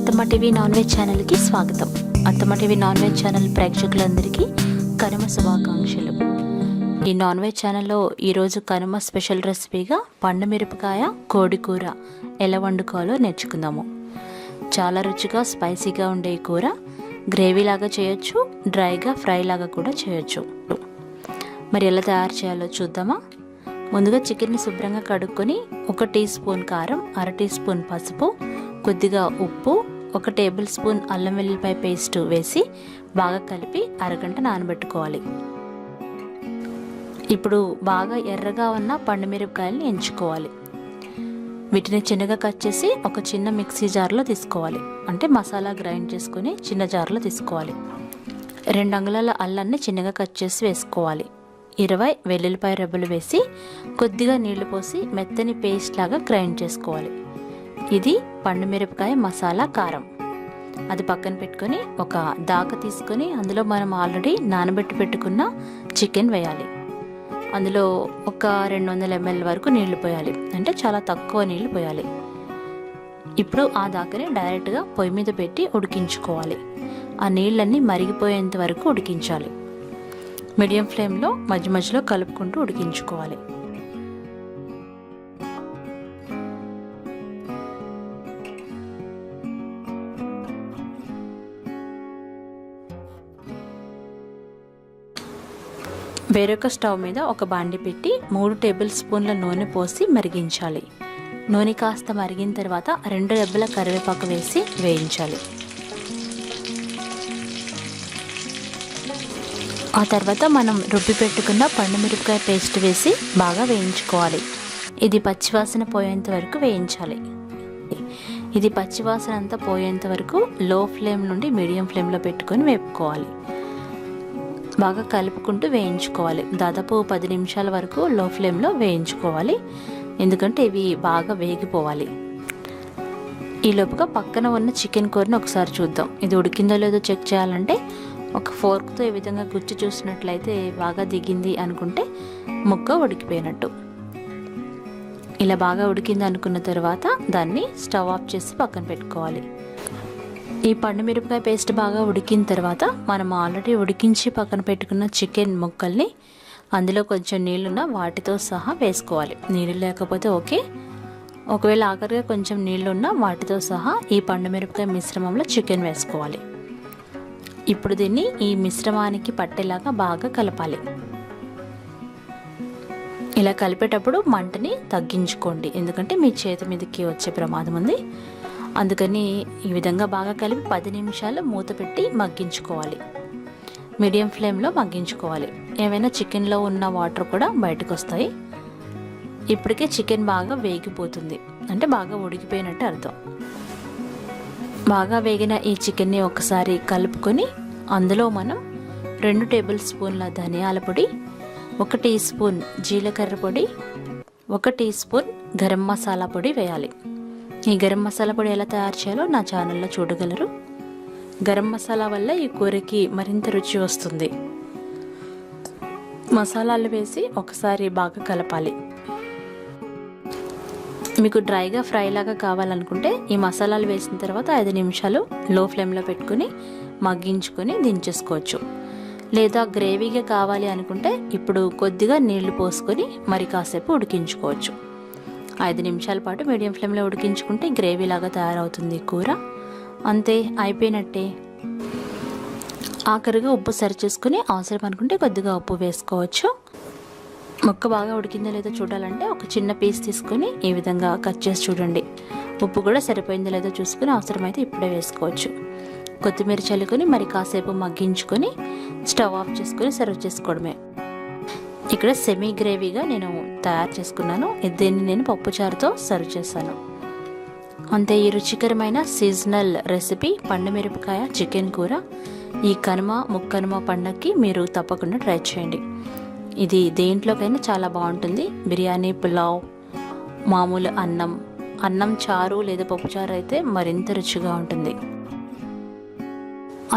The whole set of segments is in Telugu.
అత్తమ్మ టీవీ నాన్ వెజ్ ఛానల్కి స్వాగతం. అత్తమ్మ టీవీ నాన్ వెజ్ ఛానల్ ప్రేక్షకులందరికీ కనుమ శుభాకాంక్షలు. ఈ నాన్ వెజ్ ఛానల్లో ఈరోజు కనుమ స్పెషల్ రెసిపీగా పండు మిరపకాయ కోడి కూర ఎలా వండుకోవాలో నేర్చుకుందాము. చాలా రుచిగా స్పైసీగా ఉండే ఈ కూర గ్రేవీ లాగా చేయొచ్చు, డ్రైగా ఫ్రై లాగా కూడా చేయొచ్చు. మరి ఎలా తయారు చేయాలో చూద్దామా? ముందుగా చికెన్ని శుభ్రంగా కడుక్కొని 1 టీ స్పూన్ కారం, 1/2 టీ స్పూన్ పసుపు, కొద్దిగా ఉప్పు, 1 టేబుల్ స్పూన్ అల్లం వెల్లుల్లిపాయ పేస్ట్ వేసి బాగా కలిపి అరగంట నానబెట్టుకోవాలి. ఇప్పుడు బాగా ఎర్రగా ఉన్న పండు మిరపకాయలని ఎంచుకోవాలి. వీటిని చిన్నగా కట్ చేసి ఒక చిన్న మిక్సీ జార్లో తీసుకోవాలి. అంటే మసాలా గ్రైండ్ చేసుకొని చిన్న జార్లో తీసుకోవాలి. 2 అంగుళాల అల్లాన్ని చిన్నగా కట్ చేసి వేసుకోవాలి. 20 వెల్లుల్లిపాయ రెబ్బలు వేసి కొద్దిగా నీళ్లు పోసి మెత్తని పేస్ట్ లాగా గ్రైండ్ చేసుకోవాలి. ఇది పండు మిరపకాయ మసాలా కారం. అది పక్కన పెట్టుకొని ఒక దాక తీసుకొని అందులో మనం ఆల్రెడీ నానబెట్టి పెట్టుకున్న చికెన్ వేయాలి. అందులో ఒక 200 ml వరకు నీళ్లు పోయాలి. అంటే చాలా తక్కువ నీళ్లు పోయాలి. ఇప్పుడు ఆ దాకని డైరెక్ట్గా పొయ్యి మీద పెట్టి ఉడికించుకోవాలి. ఆ నీళ్ళన్నీ మరిగిపోయేంత వరకు ఉడికించాలి. మీడియం ఫ్లేమ్లో మధ్య మధ్యలో కలుపుకుంటూ ఉడికించుకోవాలి. వేరొక స్టవ్ మీద ఒక బాండి పెట్టి 3 టేబుల్ స్పూన్ల నూనె పోసి మరిగించాలి. నూనె కాస్త మరిగిన తర్వాత 2 రెబ్బల కరివేపాకు వేసి వేయించాలి. ఆ తర్వాత మనం రుబ్బి పెట్టుకున్న పండు మిరపకాయ పేస్ట్ వేసి బాగా వేయించుకోవాలి. ఇది పచ్చివాసన పోయేంత వరకు వేయించాలి. ఇది పచ్చివాసన అంతా పోయేంత వరకు లో ఫ్లేమ్ నుండి మీడియం ఫ్లేమ్లో పెట్టుకొని వేపుకోవాలి. బాగా కలుపుకుంటూ వేయించుకోవాలి. దాదాపు 10 నిమిషాల వరకు లో ఫ్లేమ్లో వేయించుకోవాలి. ఎందుకంటే ఇవి బాగా వేగిపోవాలి. ఈ లోపుగా పక్కన ఉన్న చికెన్ కూరని ఒకసారి చూద్దాం. ఇది ఉడికిందో లేదో చెక్ చేయాలంటే ఒక ఫోర్క్తో ఈ విధంగా గుచ్చి చూసినట్లయితే బాగా దిగింది అనుకుంటే ముక్క ఉడికిపోయినట్టు. ఇలా బాగా ఉడికింది అనుకున్న తర్వాత దాన్ని స్టవ్ ఆఫ్ చేసి పక్కన పెట్టుకోవాలి. ఈ పండు మిరపకాయ పేస్ట్ బాగా ఉడికిన తర్వాత మనం ఆల్రెడీ ఉడికించి పక్కన పెట్టుకున్న చికెన్ ముక్కల్ని అందులో కొంచెం నీళ్ళున్న వాటితో సహా వేసుకోవాలి. నీళ్ళు లేకపోతే ఓకే, ఒకవేళ ఆఖరిగా కొంచెం నీళ్ళున్న వాటితో సహా ఈ పండు మిరపకాయ మిశ్రమంలో చికెన్ వేసుకోవాలి. ఇప్పుడు దీన్ని ఈ మిశ్రమానికి పట్టేలాగా బాగా కలపాలి. ఇలా కలిపేటప్పుడు మంటని తగ్గించుకోండి, ఎందుకంటే మీ చేతి మీదకి వచ్చే ప్రమాదం ఉంది. అందుకని ఈ విధంగా బాగా కలిపి 10 నిమిషాలు మూత పెట్టి మగ్గించుకోవాలి. మీడియం ఫ్లేమ్లో మగ్గించుకోవాలి. ఏమైనా చికెన్లో ఉన్న వాటర్ కూడా బయటకు వస్తాయి. ఇప్పటికే చికెన్ బాగా వేగిపోతుంది, అంటే బాగా ఉడికిపోయినట్టు అర్థం. బాగా వేగిన ఈ చికెన్ని ఒకసారి కలుపుకొని అందులో మనం 2 టేబుల్ స్పూన్ల ధనియాల పొడి, 1 టీ స్పూన్ జీలకర్ర పొడి, 1 టీ స్పూన్ గరం మసాలా పొడి వేయాలి. ఈ గరం మసాలా పొడి ఎలా తయారు చేయాలో నా ఛానల్లో చూడగలరు. గరం మసాలా వల్ల ఈ కూరకి మరింత రుచి వస్తుంది. మసాలాలు వేసి ఒకసారి బాగా కలపాలి. మీకు డ్రైగా ఫ్రై లాగా కావాలనుకుంటే ఈ మసాలాలు వేసిన తర్వాత 5 నిమిషాలు లో ఫ్లేమ్లో పెట్టుకుని మగ్గించుకొని దించేసుకోవచ్చు. లేదా గ్రేవీగా కావాలి అనుకుంటే ఇప్పుడు కొద్దిగా నీళ్లు పోసుకొని మరి కాసేపు ఉడికించుకోవచ్చు. 5 నిమిషాల పాటు మీడియం ఫ్లేమ్లో ఉడికించుకుంటే గ్రేవీ లాగా తయారవుతుంది కూర. అంతే, అయిపోయినట్టే. ఆఖరిగా ఉప్పు సరి చేసుకుని అవసరం అనుకుంటే కొద్దిగా ఉప్పు వేసుకోవచ్చు. ముక్క బాగా ఉడికిందో లేదో చూడాలంటే ఒక చిన్న పీస్ తీసుకొని ఈ విధంగా కట్ చేసి చూడండి. ఉప్పు కూడా సరిపోయిందో లేదో చూసుకుని అవసరమైతే ఇప్పుడే వేసుకోవచ్చు. కొత్తిమీర చల్లుకొని మరి కాసేపు మగ్గించుకొని స్టవ్ ఆఫ్ చేసుకొని సర్వ్ చేసుకోవడమే. ఇక్కడ సెమీ గ్రేవీగా నేను తయారు చేసుకున్నాను. దీన్ని నేను పప్పుచారుతో సర్వ్ చేశాను. అంతే, ఈ రుచికరమైన సీజనల్ రెసిపీ పండు మిరపకాయ చికెన్ కూర ఈ కనుమ ముక్కనుమ పండగకి మీరు తప్పకుండా ట్రై చేయండి. ఇది దేంట్లోకైనా చాలా బాగుంటుంది. బిర్యానీ, పులావ్, మామూలు అన్నం చారు లేదా పప్పుచారు అయితే మరింత రుచిగా ఉంటుంది.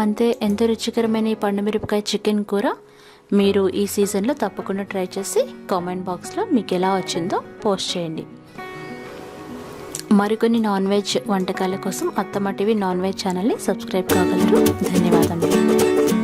అంతే, ఎంతో రుచికరమైన ఈ పండు మిరపకాయ చికెన్ కూర మీరు ఈ సీజన్లో తప్పకుండా ట్రై చేసి కామెంట్ బాక్స్లో మీకు ఎలా వచ్చిందో పోస్ట్ చేయండి. మరికొన్ని నాన్ వెజ్ వంటకాల కోసం అత్తమ్మ టీవీ నాన్ వెజ్ ఛానల్ని సబ్స్క్రైబ్ కాగలరు. ధన్యవాదములు.